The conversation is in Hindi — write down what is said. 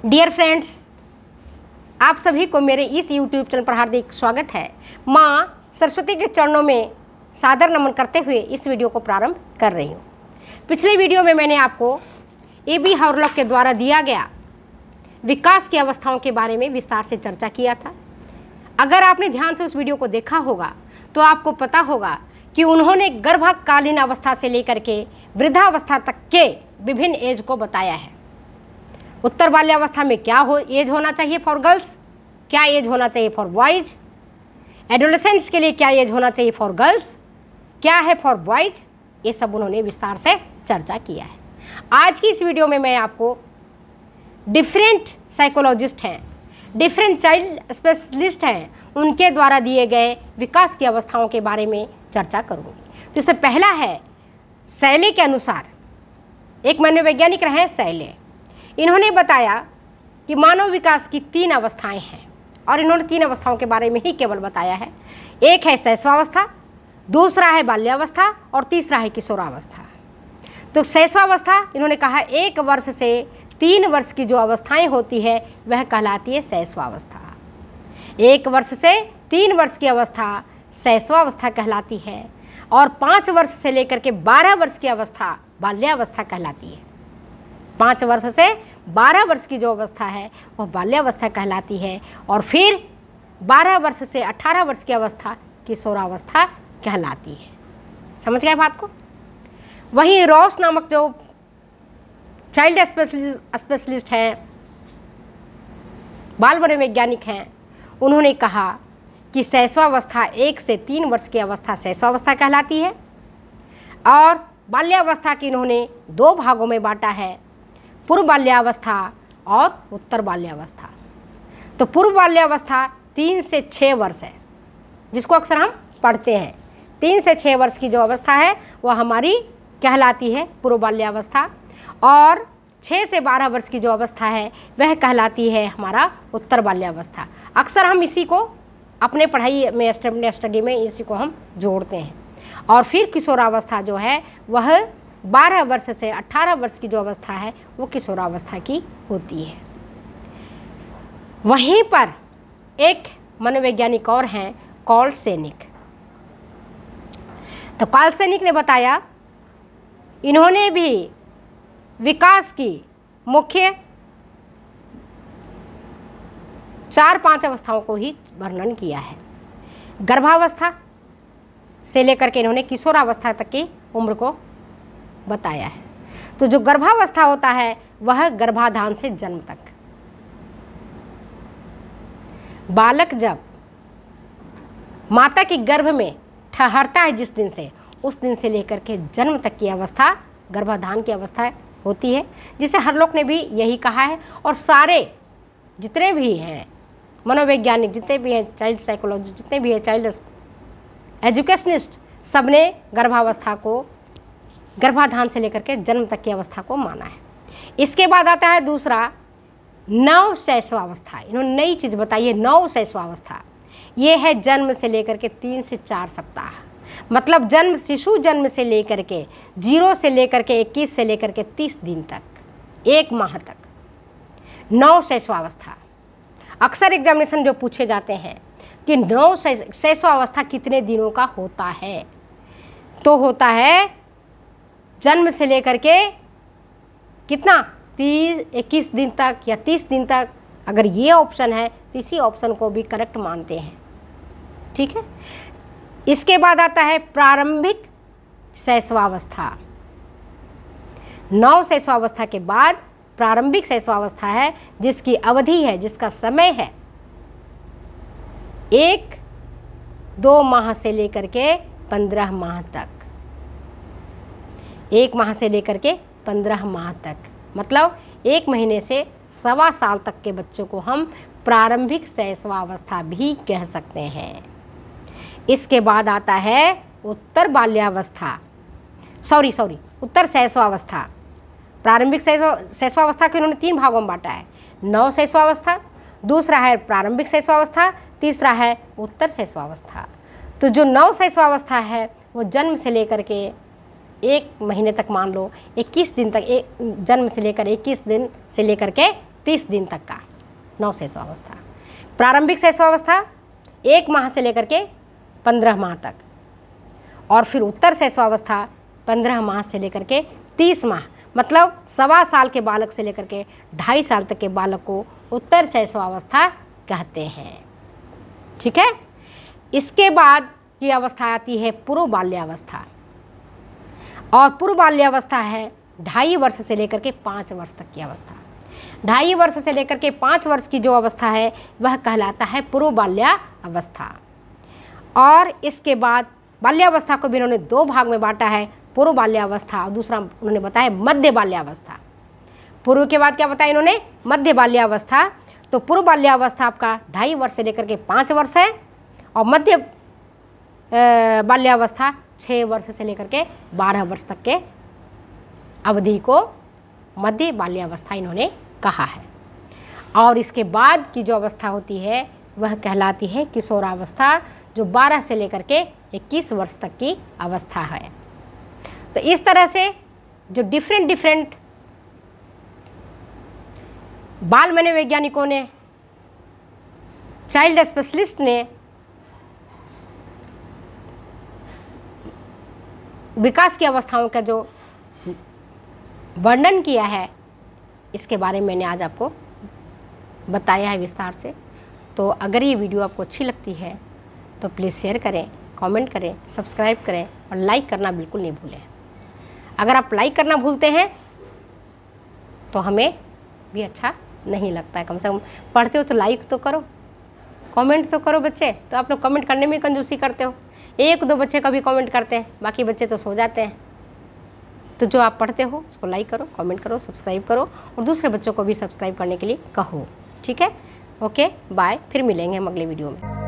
डियर फ्रेंड्स, आप सभी को मेरे इस YouTube चैनल पर हार्दिक स्वागत है। माँ सरस्वती के चरणों में सादर नमन करते हुए इस वीडियो को प्रारंभ कर रही हूँ। पिछले वीडियो में मैंने आपको A.B. हार्लॉक के द्वारा दिया गया विकास की अवस्थाओं के बारे में विस्तार से चर्चा किया था। अगर आपने ध्यान से उस वीडियो को देखा होगा तो आपको पता होगा कि उन्होंने गर्भकालीन अवस्था से लेकर के वृद्धावस्था तक के विभिन्न एज को बताया है। उत्तर बाल्यावस्था में क्या एज होना चाहिए फॉर गर्ल्स, क्या एज होना चाहिए फॉर बॉयज, एडोलेसेंट्स के लिए क्या एज होना चाहिए फॉर गर्ल्स, क्या है फॉर बॉयज, ये सब उन्होंने विस्तार से चर्चा किया है। आज की इस वीडियो में मैं आपको डिफरेंट साइकोलॉजिस्ट हैं, डिफरेंट चाइल्ड स्पेशलिस्ट हैं, उनके द्वारा दिए गए विकास की अवस्थाओं के बारे में चर्चा करूँगी। तो इससे पहला है सैले के अनुसार, एक मनोवैज्ञानिक रहे सैले। इन्होंने बताया कि मानव विकास की 3 अवस्थाएं हैं और इन्होंने 3 अवस्थाओं के बारे में ही केवल बताया है। एक है शैशवावस्था, दूसरा है बाल्यावस्था और तीसरा है किशोरावस्था। तो शैशवावस्था इन्होंने कहा 1 वर्ष से 3 वर्ष की जो अवस्थाएं होती है वह कहलाती है शैशवावस्था। 1 वर्ष से 3 वर्ष की अवस्था शैशवावस्था कहलाती है और 5 वर्ष से लेकर के 12 वर्ष की अवस्था बाल्यावस्था कहलाती है। 5 वर्ष से 12 वर्ष की जो अवस्था है वह बाल्यावस्था कहलाती है और फिर 12 वर्ष से 18 वर्ष की अवस्था किशोरावस्था कहलाती है। समझ गए बात को। वहीं रॉस नामक जो चाइल्ड स्पेशलिस्ट हैं, बाल मनोवैज्ञानिक हैं, उन्होंने कहा कि शैशवावस्था 1 से 3 वर्ष की अवस्था शैशवावस्था कहलाती है और बाल्यावस्था की इन्होंने 2 भागों में बांटा है, पूर्व बाल्यावस्था और उत्तर बाल्यावस्था। तो पूर्व बाल्यावस्था 3 से 6 वर्ष है, जिसको अक्सर हम पढ़ते हैं। 3 से 6 वर्ष की जो अवस्था है वह हमारी कहलाती है पूर्व बाल्यावस्था और 6 से 12 वर्ष की जो अवस्था है वह कहलाती है हमारा उत्तर बाल्यावस्था। अक्सर हम इसी को अपने पढ़ाई में स्टडी में इसी को हम जोड़ते हैं। और फिर किशोरावस्था जो है वह 12 वर्ष से 18 वर्ष की जो अवस्था है वो किशोरावस्था की होती है। वहीं पर एक मनोवैज्ञानिक और हैं कार्ल सेनिक। तो कार्ल सेनिक ने बताया, इन्होंने भी विकास की मुख्य 4-5 अवस्थाओं को ही वर्णन किया है। गर्भावस्था से लेकर के इन्होंने किशोरावस्था तक की उम्र को बताया है। तो जो गर्भावस्था होता है वह गर्भाधान से जन्म तक, बालक जब माता के गर्भ में ठहरता है जिस दिन से, उस दिन से लेकर के जन्म तक की अवस्था गर्भाधान की अवस्था होती है, जिसे हार्लॉक ने भी यही कहा है। और सारे जितने भी हैं मनोवैज्ञानिक, जितने भी हैं चाइल्ड साइकोलॉजिस्ट, जितने भी हैं चाइल्ड एजुकेशनिस्ट, सबने गर्भावस्था को गर्भाधान से लेकर के जन्म तक की अवस्था को माना है। इसके बाद आता है दूसरा नव शैशवावस्था। इन्होंने नई चीज़ बताई है, नव शैशवावस्था। ये है जन्म से लेकर के 3 से 4 सप्ताह, मतलब जन्म शिशु जन्म से लेकर के 0 से लेकर के 21 से लेकर के 30 दिन तक, 1 माह तक, नव शैशवावस्था। अक्सर एग्जामिनेशन जो पूछे जाते हैं कि नव शैशवावस्था कितने दिनों का होता है, तो होता है जन्म से लेकर के कितना 21 दिन तक या 30 दिन तक। अगर ये ऑप्शन है तो इसी ऑप्शन को भी करेक्ट मानते हैं। ठीक है। इसके बाद आता है प्रारंभिक शैशवावस्था। नव शैशवावस्था के बाद प्रारंभिक शैशवावस्था है, जिसकी अवधि है, जिसका समय है 1-2 माह से लेकर के 15 माह तक। 1 माह से लेकर के 15 माह तक, मतलब 1 महीने से 1.25 साल तक के बच्चों को हम प्रारंभिक शैशवावस्था भी कह सकते हैं। इसके बाद आता है उत्तर बाल्यावस्था, उत्तर शैशवावस्था। प्रारंभिक शैशवावस्था को इन्होंने 3 भागों में बांटा है। नव शैशवावस्था, दूसरा है प्रारंभिक शैशवावस्था, तीसरा है उत्तर शैशवावस्था। तो जो नव शैशवावस्था है वो जन्म से लेकर के 1 महीने तक, मान लो 21 दिन तक, जन्म से लेकर 21 दिन से लेकर के 30 दिन तक का नवशैशवावस्था। प्रारंभिक शैशवावस्था 1 माह से लेकर के 15 माह तक, और फिर उत्तर शैशवावस्था 15 माह से लेकर के 30 माह, मतलब 1.25 साल के बालक से लेकर के 2.5 साल तक के बालक को उत्तर शैशवावस्था कहते हैं। ठीक है। इसके बाद की अवस्था आती है पूर्व बाल्यावस्था, और पूर्व बाल्यावस्था है 2.5 वर्ष से लेकर के 5 वर्ष तक की अवस्था। 2.5 वर्ष से लेकर के 5 वर्ष की जो अवस्था है वह कहलाता है पूर्व बाल्यावस्था। और इसके बाद बाल्यावस्था को भी इन्होंने 2 भाग में बांटा है, पूर्व बाल्यावस्था और दूसरा उन्होंने बताया मध्य बाल्यावस्था। पूर्व के बाद क्या बताया इन्होंने? मध्य बाल्यावस्था। तो पूर्व बाल्यावस्था आपका 2.5 वर्ष से लेकर के 5 वर्ष है, और मध्य बाल्यावस्था 6 वर्ष से लेकर के 12 वर्ष तक के अवधि को मध्य बाल्यावस्था इन्होंने कहा है। और इसके बाद की जो अवस्था होती है वह कहलाती है किशोरावस्था, जो 12 से लेकर के 21 वर्ष तक की अवस्था है। तो इस तरह से जो डिफरेंट बाल मनोवैज्ञानिकों ने, चाइल्ड स्पेशलिस्ट ने विकास की अवस्थाओं का जो वर्णन किया है, इसके बारे में मैंने आज आपको बताया है विस्तार से। तो अगर ये वीडियो आपको अच्छी लगती है तो प्लीज़ शेयर करें, कमेंट करें, सब्सक्राइब करें और लाइक करना बिल्कुल नहीं भूलें। अगर आप लाइक करना भूलते हैं तो हमें भी अच्छा नहीं लगता है। कम से कम पढ़ते हो तो लाइक तो करो, कमेंट तो करो। बच्चे तो आप लोग कमेंट करने में कंजूसी करते हो, 1-2 बच्चे कभी कमेंट करते हैं, बाकी बच्चे तो सो जाते हैं। तो जो आप पढ़ते हो उसको लाइक करो, कमेंट करो, सब्सक्राइब करो, और दूसरे बच्चों को भी सब्सक्राइब करने के लिए कहो। ठीक है। Okay, bye. फिर मिलेंगे हम अगले वीडियो में।